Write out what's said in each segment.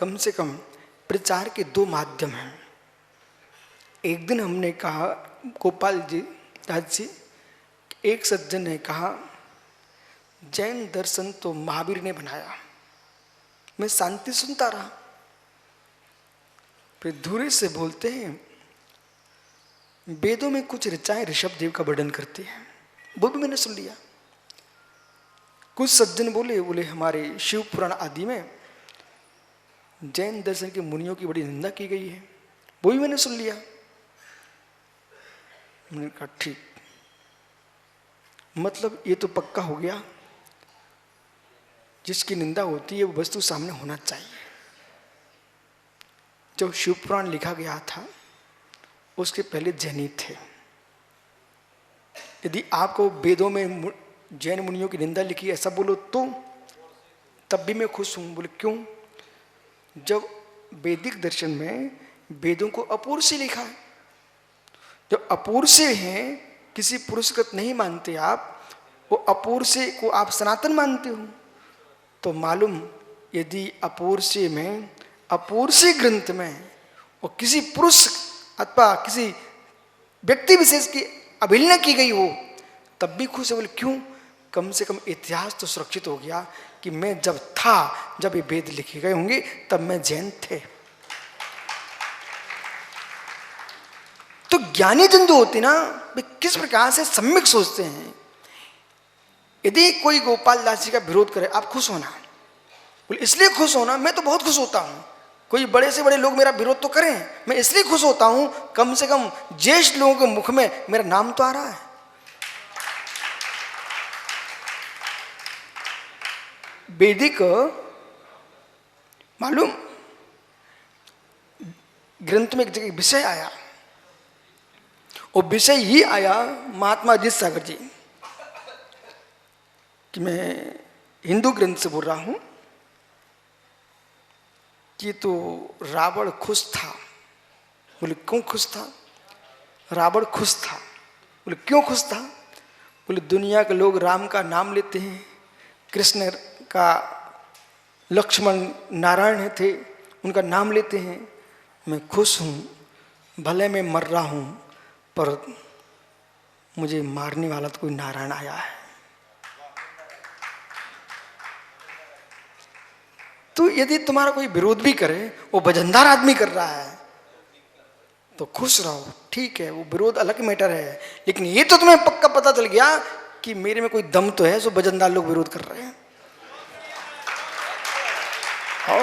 कम से कम प्रचार के दो माध्यम हैं। एक दिन हमने कहा, गोपाल जी दास जी, एक सज्जन ने कहा जैन दर्शन तो महावीर ने बनाया। मैं शांति सुनता रहा। फिर धूरे से बोलते हैं वेदों में कुछ ऋचाएं ऋषभ देव का वर्णन करती हैं, वो भी मैंने सुन लिया। कुछ सज्जन बोले हमारे शिव पुराण आदि में जैन दर्शन के मुनियों की बड़ी निंदा की गई है, वो भी मैंने सुन लिया। मैंने कहा ठीक, मतलब ये तो पक्का हो गया, जिसकी निंदा होती है वो वस्तु सामने होना चाहिए। जब शिव पुराण लिखा गया था उसके पहले जैनी थे। यदि आपको वेदों में जैन मुनियों की निंदा लिखी ऐसा बोलो तो तब भी मैं खुश हूं। बोले क्यों? जब वैदिक दर्शन में वेदों को अपूर्व से लिखा है, जब अपूर्व से हैं, किसी पुरुषकृत नहीं मानते आप, वो अपूर्व से को आप सनातन मानते हो, तो मालूम यदि अपूर्व से में, अपूर्व से ग्रंथ में और किसी पुरुष अथवा किसी व्यक्ति विशेष की अवहेलना की गई हो तब भी खुश है। बोले क्यों? कम से कम इतिहास तो सुरक्षित हो गया कि मैं जब था, जब ये वेद लिखे गए होंगे तब मैं जैन थे। तो ज्ञानी जन जो होते ना, वे किस प्रकार से सम्यक सोचते हैं। यदि कोई गोपाल दास जी का विरोध करे, आप खुश होना। बोले इसलिए खुश होना, मैं तो बहुत खुश होता हूं। कोई बड़े से बड़े लोग मेरा विरोध तो करें, मैं इसलिए खुश होता हूं कम से कम ज्येष्ठ लोगों के मुख में मेरा नाम तो आ रहा है। वैदिक मालूम ग्रंथ में एक जगह विषय आया, और विषय ही आया महात्मा अजीत सागर जी कि मैं हिंदू ग्रंथ से बोल रहा हूं कि तो रावण खुश था। बोले क्यों खुश था? रावण खुश था। बोले क्यों खुश था? बोले दुनिया के लोग राम का नाम लेते हैं, कृष्ण का, लक्ष्मण नारायण थे उनका नाम लेते हैं, मैं खुश हूं, भले मैं मर रहा हूं पर मुझे मारने वाला तो कोई नारायण आया है। तो यदि तुम्हारा कोई विरोध भी करे, वो वजनदार आदमी कर रहा है तो खुश रहो, ठीक है, वो विरोध अलग मैटर है, लेकिन ये तो तुम्हें पक्का पता चल गया कि मेरे में कोई दम तो है, सो वजनदार लोग विरोध कर रहे हैं। हो।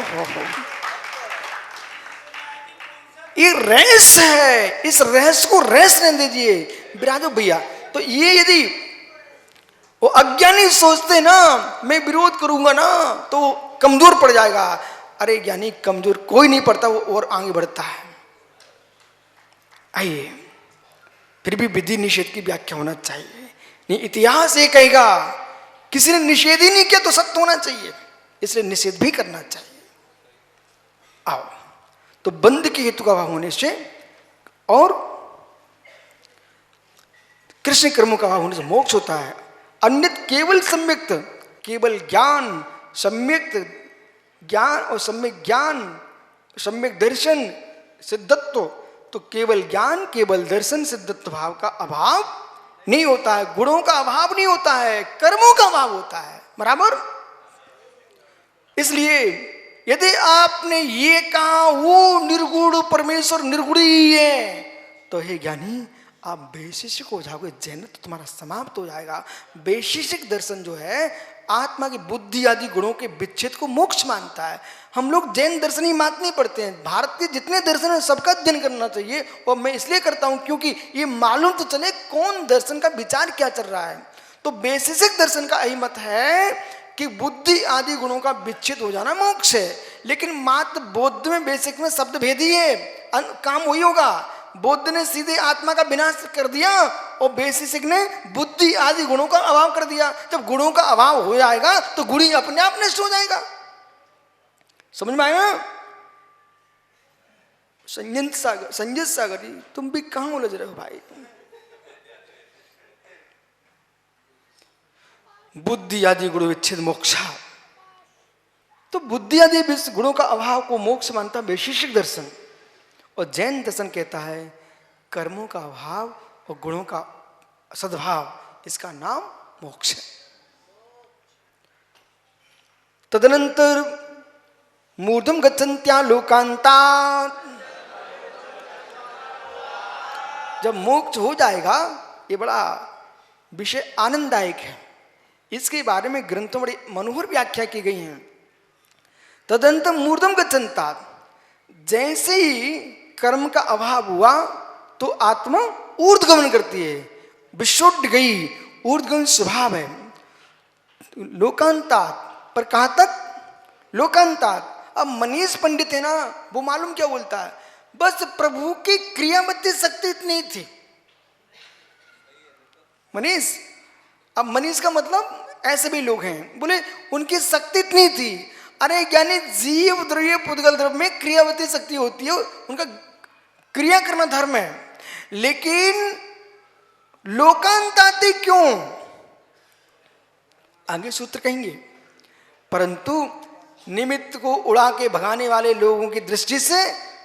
ये रहस्य है, इस रहस्य को रहस्य रहने दीजिए विराजो भैया। तो ये यदि वो अज्ञानी सोचते ना मैं विरोध करूंगा ना तो कमजोर पड़ जाएगा। अरे ज्ञानी कमजोर कोई नहीं पड़ता, वो और आगे बढ़ता है। आइए, फिर भी विधि निषेध की व्याख्या होना चाहिए। नहीं, इतिहास ये कहेगा किसी ने निषेध ही नहीं किया तो सत्य होना चाहिए, इसलिए निषेध भी करना चाहिए। आओ, तो बंध के हेतु का अभाव होने से और कृष्ण कर्मों का अभाव होने से मोक्ष होता है। अन्यथा केवल सम्यक्त, केवल ज्ञान, सम्यक्त ज्ञान और सम्यक ज्ञान, सम्यक दर्शन, सिद्धत्व, तो केवल ज्ञान, केवल दर्शन, सिद्धत्व भाव का अभाव नहीं होता है, गुणों का अभाव नहीं होता है, कर्मों का अभाव होता है। बराबर? इसलिए यदि आपने ये कहा वो निर्गुण परमेश्वर निर्गुण ही है, तो हे ज्ञानी आप वैशेषिक हो जाओगे, जैन तो तुम्हारा समाप्त हो जाएगा। वैशेषिक दर्शन जो है आत्मा की बुद्धि आदि गुणों के विच्छेद को मोक्ष मानता है। हम लोग जैन दर्शन ही मात नहीं पढ़ते हैं, भारत के जितने दर्शन है सबका अध्ययन करना चाहिए, और मैं इसलिए करता हूं क्योंकि ये मालूम तो चले कौन दर्शन का विचार क्या चल रहा है। तो वैशेषिक दर्शन का यही मत है कि बुद्धि आदि गुणों का विच्छेद हो जाना मोक्ष है, लेकिन मात्र बौद्ध में बेसिक में शब्द भेद ही है, काम वही होगा। बौद्ध ने सीधे आत्मा का विनाश कर दिया और वैशेषिक ने बुद्धि आदि गुणों का अभाव कर दिया। जब गुणों का अभाव हो जाएगा तो गुणी अपने आप नष्ट हो जाएगा। समझ में आया? संजय सागर जी, तुम भी कहां उलझ रहे हो भाई? बुद्धि आदि गुण विच्छेद मोक्षा, तो बुद्धि आदि गुणों का अभाव को मोक्ष मानता वैशेषिक दर्शन, और जैन दर्शन कहता है कर्मों का अभाव और गुणों का सद्भाव, इसका नाम मोक्ष है। तदनंतर मूर्धम गच्छन्त्या लोकांता, जब मोक्ष हो जाएगा, ये बड़ा विषय आनंददायक है, इसके बारे में ग्रंथों बड़ी मनोहर व्याख्या की गई हैं। तदंतम मूर्धम गच्छन्ता, जैसे ही कर्म का अभाव हुआ तो आत्मा ऊर्ध्वगमन करती है, विशुद्ध गई, ऊर्ध्वगमन स्वभाव है। लोकांतात, पर कहां तक? लोकांतात। अब मनीष पंडित है ना, वो मालूम क्या बोलता है, बस प्रभु की क्रियामती शक्ति इतनी थी। मनीष, अब मनीष का मतलब ऐसे भी लोग हैं, बोले उनकी शक्ति इतनी थी। अरे ज्ञानी, जीव द्रव्य पुद्गल द्रव्य में क्रियावती शक्ति होती है, उनका क्रिया करना धर्म है, लेकिन लोकांताति क्यों, आगे सूत्र कहेंगे। परंतु निमित्त को उड़ा के भगाने वाले लोगों की दृष्टि से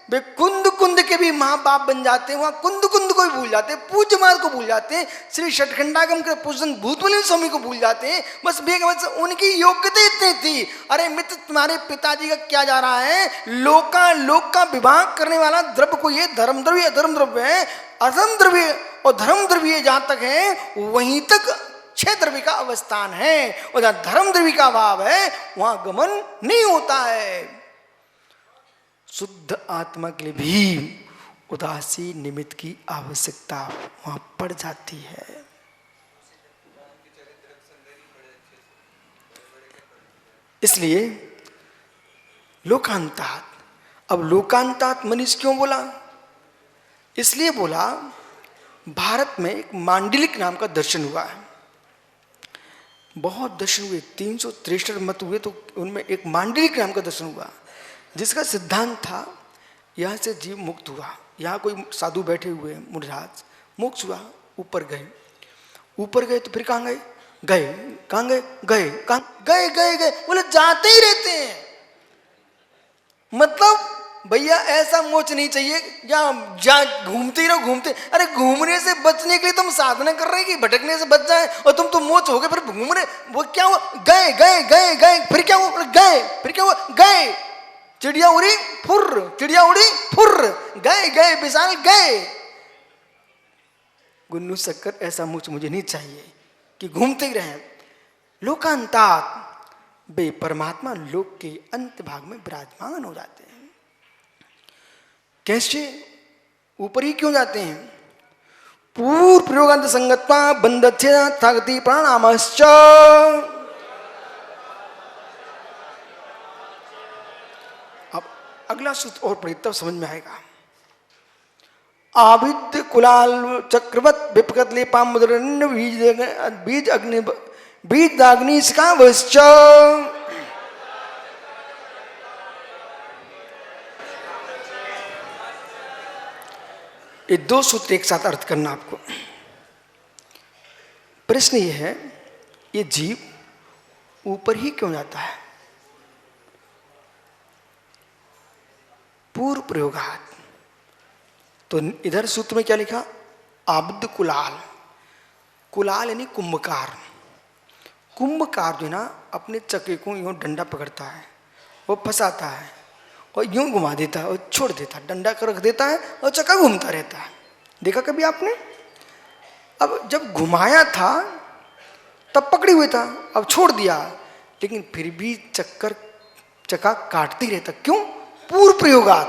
वे कुंद कुंद के भी माँ बाप बन जाते हैं, वहां कुंद कुंद को भी भूल जाते हैं, पूज्य मार्ग को भूल जाते हैं, श्री षटखंडागम के पूजन भूतबली स्वामी को भूल जाते हैं। बस बस उनकी योग्यता इतनी थी। अरे मित्र, तुम्हारे पिताजी का क्या जा रहा है, लोक का विभाग करने वाला द्रव्य को ये धर्म द्रव्य अधर्म द्रव्य है, अधर्म द्रव्य और धर्म द्रव्य जहां तक है वहीं तक छह द्रव्य का अवस्थान है, और जहां धर्म द्रव्य का अभाव है वहां गमन नहीं होता है। शुद्ध आत्मा के लिए भी उदासी निमित्त की आवश्यकता वहां पड़ जाती है। इसलिए लोकांतात, अब लोकांतात मनीष क्यों बोला? इसलिए बोला, भारत में एक मांडलिक नाम का दर्शन हुआ है, बहुत दर्शन हुए, 363 मत हुए, तो उनमें एक मांडलिक नाम का दर्शन हुआ, जिसका सिद्धांत था यहाँ से जीव मुक्त हुआ। यहाँ कोई साधु बैठे हुए मुनिराज, मोक्ष हुआ, ऊपर गए तो फिर कहाँ गए, कहाँ गए, बोले जाते ही रहते हैं। मतलब भैया ऐसा मोक्ष नहीं चाहिए या घूमते ही रहो, घूमते। अरे घूमने से बचने के लिए तुम साधना कर रहे हैं कि भटकने से बच जाए, और तुम तो मोक्ष हो गए, फिर घूम रहे, वो क्या हुआ, गए, फिर क्या हुआ, गए। चिड़िया उड़ी फुर्र, गए विशाल गए। गुन्नू शक्कर, ऐसा मुझे नहीं चाहिए कि घूमते ही रहे। लोकांतात, वे परमात्मा लोक के अंत भाग में विराजमान हो जाते हैं। कैसे? ऊपर ही क्यों जाते हैं? पूर्व प्रयोगांत संगत्वा बंधच्छेदा थागति प्राणामश्च। अगला सूत्र और पढ़े तब समझ में आएगा। आविद्य कुलाल चक्रवत विपकत लेपामुद्रन बीज अग्नि का वश्च। ये दो सूत्र एक साथ अर्थ करना आपको। प्रश्न ये है, ये जीव ऊपर ही क्यों जाता है? पूर्व प्रयोगात, तो इधर सूत्र में क्या लिखा? आबद्ध कुलाल यानी कुंभकार। कुंभकार जो ना अपने चक्के को यूं डंडा पकड़ता है, वो फंसाता है और यूं घुमा देता है और छोड़ देता है, डंडा कर रख देता है और चक्का घूमता रहता है। देखा कभी आपने? अब जब घुमाया था तब पकड़े हुए था, अब छोड़ दिया, लेकिन फिर भी चक्का काटती रहता। क्यों? पूर्व प्रयोगात,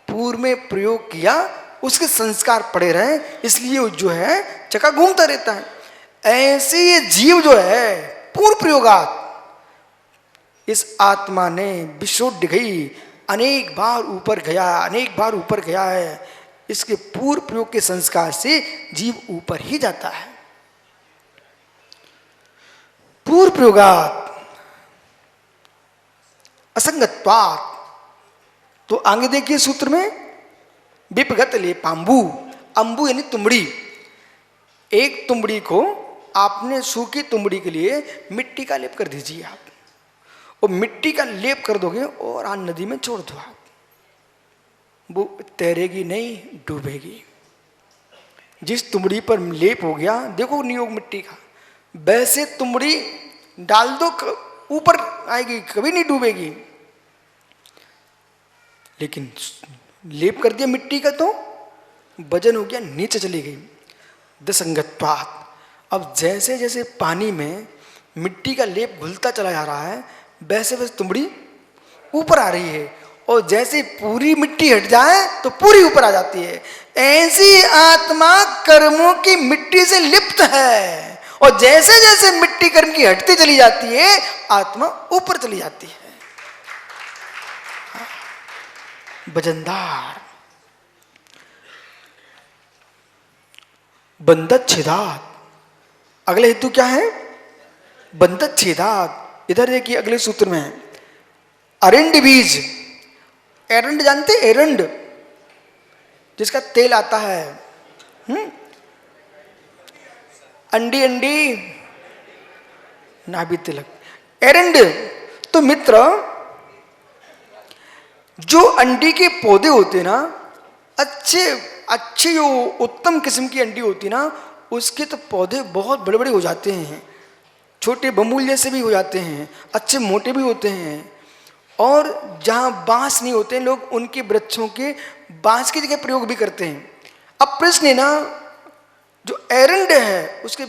पूर्व में प्रयोग किया, उसके संस्कार पड़े रहे, इसलिए जो है चक्का घूमता रहता है। ऐसे ये जीव जो है पूर्व प्रयोगात, इस आत्मा ने विशुद्ध गई, अनेक बार ऊपर गया है। इसके पूर्व प्रयोग के संस्कार से जीव ऊपर ही जाता है। पूर्व प्रयोगात असंगत्वात्, तो आगे देखिए सूत्र में, विपगत ले पाम्बू, अंबू यानी तुमड़ी। एक तुमड़ी को आपने सूखी तुमड़ी के लिए मिट्टी का लेप कर दीजिए आप, वो मिट्टी का लेप कर दोगे और आज नदी में छोड़ दो आप, वो तैरेगी नहीं, डूबेगी। जिस तुमड़ी पर लेप हो गया, देखो नियोग मिट्टी का, वैसे तुमड़ी डाल दो ऊपर आएगी, कभी नहीं डूबेगी। लेकिन लेप कर दिया मिट्टी का तो वजन हो गया, नीचे चली गई। दसंगत्वात्, अब जैसे जैसे पानी में मिट्टी का लेप घुलता चला जा रहा है, वैसे वैसे तुमड़ी ऊपर आ रही है, और जैसे पूरी मिट्टी हट जाए तो पूरी ऊपर आ जाती है। ऐसी आत्मा कर्मों की मिट्टी से लिप्त है, और जैसे जैसे मिट्टी कर्म की हटती चली जाती है, आत्मा ऊपर चली जाती है। वजनदार बंधत छेदात, अगले हेतु क्या है? बंधत छेदात। इधर देखिए अगले सूत्र में है अरंड बीज। एरंड जानते? एरंड जिसका तेल आता है, अंडी अंडी नाभि तिलक, एरंड। तो मित्र, जो अंडी के पौधे होते हैं ना, अच्छे अच्छी जो उत्तम किस्म की अंडी होती है ना, उसके तो पौधे बहुत बड़े बड़े हो जाते हैं, छोटे बमूल जैसे भी हो जाते हैं, अच्छे मोटे भी होते हैं। और जहाँ बांस नहीं होते, लोग उनके वृक्षों के बांस की जगह प्रयोग भी करते हैं। अब प्रश्न है ना, जो एरंड है उसके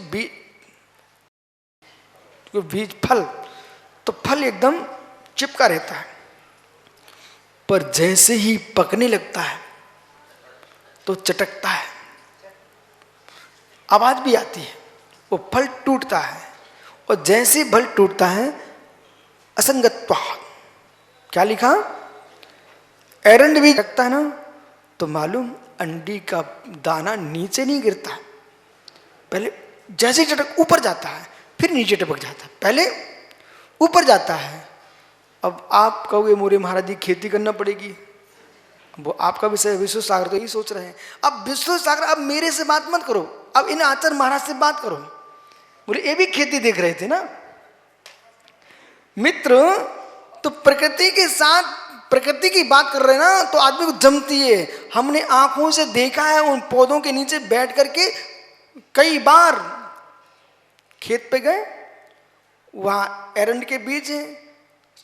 बीज फल, तो फल एकदम चिपका रहता है, पर जैसे ही पकने लगता है तो चटकता है, आवाज भी आती है, वो फल टूटता है। और जैसे फल टूटता है, असंगत्वा, क्या लिखा? एरंड भी चटकता है ना, तो मालूम अंडी का दाना नीचे नहीं गिरता, पहले जैसे चटक ऊपर जाता है, फिर नीचे टपक जाता है, पहले ऊपर जाता है। अब आप कहोगे मोरे महाराज जी खेती करना पड़ेगी, वो आपका विषय विश्व सागर तो यही सोच रहे हैं। अब विश्व सागर, अब मेरे से बात मत करो, अब इन आचार्य महाराज से बात करो, बोले ये भी खेती देख रहे थे ना। मित्र, तो प्रकृति के साथ प्रकृति की बात कर रहे हैं ना, तो आदमी को जमती है। हमने आंखों से देखा है, उन पौधों के नीचे बैठ करके कई बार खेत पे गए, वहां एरंड के बीज है,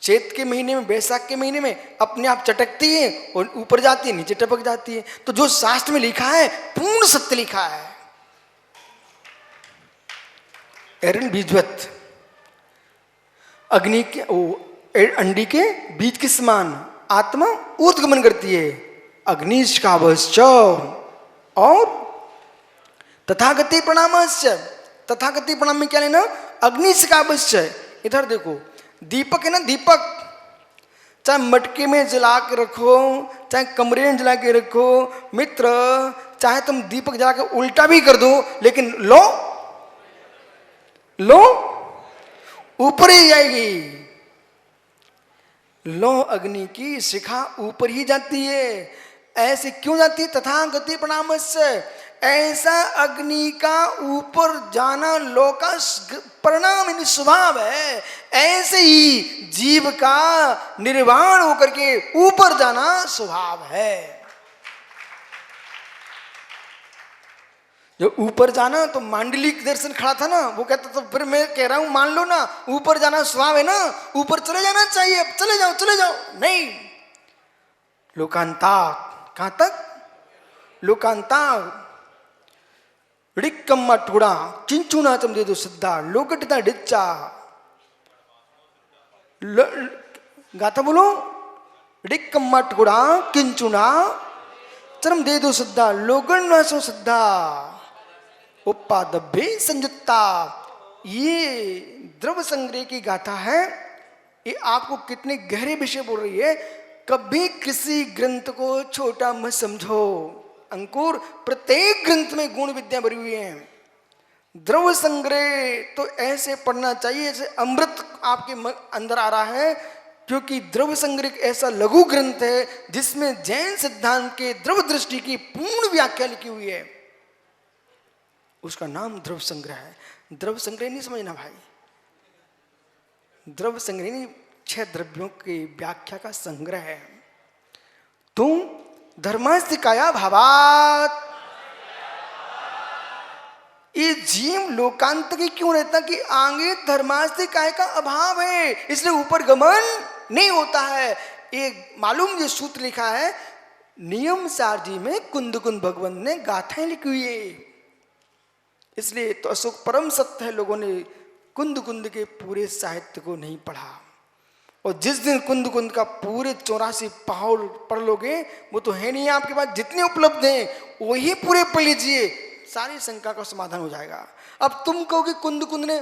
चैत के महीने में, बैसाख के महीने में अपने आप चटकती है और ऊपर जाती है, नीचे टपक जाती है। तो जो शास्त्र में लिखा है पूर्ण सत्य लिखा है। एरंड बीजवत, अग्नि के अंडी के बीज के समान आत्मा ऊर्ध्वगमन करती है। अग्निष्कावश्च और तथागति प्रणामश्च। तथागति प्रणाम में क्या लेना? अग्निष्कावश्च। इधर देखो, दीपक है ना, दीपक चाहे मटके में जला के रखो, चाहे कमरे में जला के रखो, मित्र चाहे तुम दीपक जला के उल्टा भी कर दो, लेकिन लो ऊपर ही जाएगी। लो अग्नि की शिखा ऊपर ही जाती है। ऐसे क्यों जाती है? तथागति प्रणामस्य, ऐसा अग्नि का ऊपर जाना लो का परिणाम, यानी स्वभाव है। ऐसे ही जीव का निर्वाण होकर के ऊपर जाना स्वभाव है। जो ऊपर जाना, तो मांडलिक दर्शन खड़ा था ना, वो कहता तो फिर मैं कह रहा हूं मान लो ना, ऊपर जाना स्वभाव है ना, ऊपर चले जाना चाहिए, अब चले जाओ। नहीं, लोकांता, कहां तक? लोकांता रिक्कम्मा टुड़ा चिंचुना चम दे दो सिद्धा लोकटता डिच्चा। गाता बोलो, रिक्कम्मा टुड़ा किंचुना चरम दे दो सिद्धा लोगन सो सिद्धा उपादभ्य संयुक्ता। ये द्रव्य संग्रह की गाथा है। ये आपको कितने गहरे विषय बोल रही है। कभी किसी ग्रंथ को छोटा मत समझो। अंकुर, प्रत्येक ग्रंथ में गुण विद्या भरी हुई है। द्रव्य संग्रह तो ऐसे पढ़ना चाहिए जैसे अमृत आपके अंदर आ रहा है, क्योंकि द्रव्य संग्रह एक ऐसा लघु ग्रंथ है जिसमें जैन सिद्धांत के द्रव्य दृष्टि की पूर्ण व्याख्या लिखी हुई है। उसका नाम द्रव्य संग्रह है। द्रव्य संग्रह नहीं समझना भाई, द्रव्य संग्रह नहीं, 6 द्रव्यों की व्याख्या का संग्रह है। तुम धर्मस्य काया भावात, ये जीव लोकांत की क्यों रहता कि आगे धर्मास्ति काय का अभाव है, इसलिए ऊपर गमन नहीं होता है। एक मालूम ये सूत्र लिखा है नियम सारजी में, कुंद कुंद भगवंत ने गाथाएं लिखी हुई है। इसलिए तो अशोक परम सत्य है, लोगों ने कुंद कुंद के पूरे साहित्य को नहीं पढ़ा। और जिस दिन कुंद कुंद का पूरे 84 पाहुल पढ़ लोगे, वो तो है नहीं आपके पास, जितने उपलब्ध हैं वही पूरे पढ़ लीजिए, सारी शंका का समाधान हो जाएगा। अब तुम कहोगे कुंद कुंद ने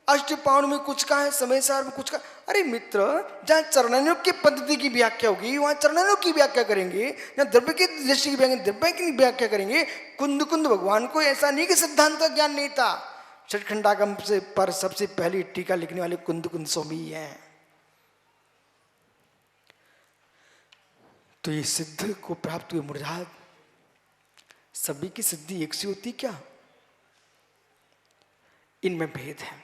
अष्टपाउन में कुछ कहा है, समय सार में कुछ कहा। अरे मित्र, जहाँ चरणानुयोग की पद्धति की व्याख्या होगी वहाँ चरणानुयोग की व्याख्या करेंगे, जहाँ द्रव्य की दृष्टि की द्रव्य की व्याख्या करेंगे। कुंद कुंद भगवान को ऐसा नहीं कि सिद्धांत का ज्ञान नहीं था, षटखंडागम से पर सबसे पहली टीका लिखने वाले कुंद कुंद स्वामी ही हैं। तो ये सिद्ध को प्राप्त हुए मुरझात, सभी की सिद्धि एक सी होती क्या? इनमें भेद है।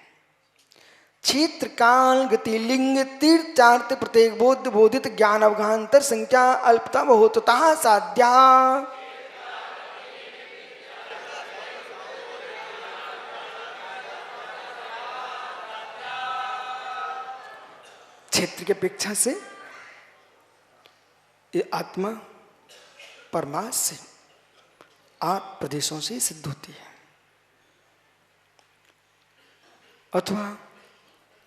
क्षेत्र काल गति लिंग तीर्थ चार्थ प्रत्येक बोध बोधित ज्ञान अवगांतर संख्या अल्पता बहुतता साध्या। क्षेत्र की अपेक्षा से ये आत्मा परमार्थ से 8 प्रदेशों से सिद्ध होती है, अथवा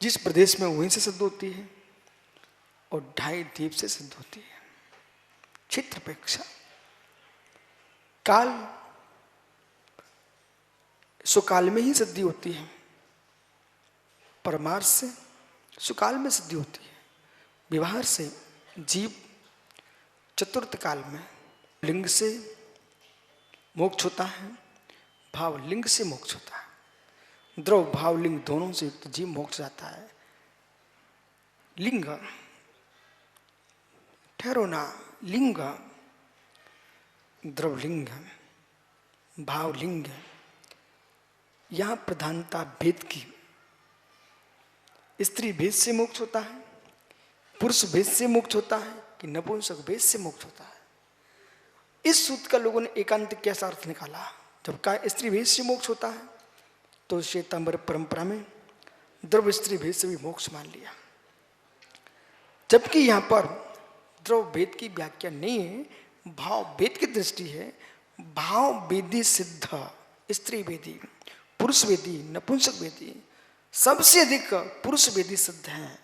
जिस प्रदेश में वहीं से सिद्ध होती है, और 2.5 द्वीप से सिद्ध होती है। क्षेत्र अपेक्षा काल, सुकाल में ही सिद्धि होती है, परमार्थ से सुकाल में सिद्धि होती है, व्यवहार से जीव चतुर्थ काल में लिंग से मोक्ष होता है, भाव लिंग से मोक्ष होता है। द्रव भाव लिंग दोनों से युक्त जीव मोक्ष जाता है। लिंग ठहरो ना, लिंग द्रवलिंग भावलिंग, यहां प्रधानता भेद की। स्त्री भेद से मोक्ष होता है, पुरुष भेद से मोक्ष होता है, कि नपुंसक भेद से मोक्ष होता है। इस सूत्र का लोगों ने एकांत कैसा अर्थ निकाला? जब कहा स्त्री भेद से मोक्ष होता है, तो श्वेतांबर परंपरा में द्रव स्त्री भेद से भी मोक्ष मान लिया, जबकि यहां पर द्रव भेद की व्याख्या नहीं है, भाव भेद की दृष्टि है। भाव वेदी सिद्ध, स्त्री वेदी, पुरुष वेदी, नपुंसक वेदी, सबसे अधिक पुरुष वेदी सिद्ध हैं,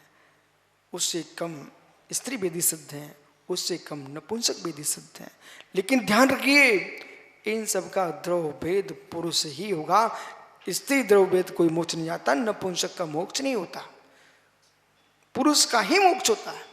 उससे कम स्त्री वेदी सिद्ध हैं, उससे कम नपुंसक वेदी सिद्ध हैं। लेकिन ध्यान रखिए, इन सब का द्रव भेद पुरुष ही होगा। स्त्री द्रव भेद कोई मोक्ष नहीं आता, नपुंसक का मोक्ष नहीं होता, पुरुष का ही मोक्ष होता है।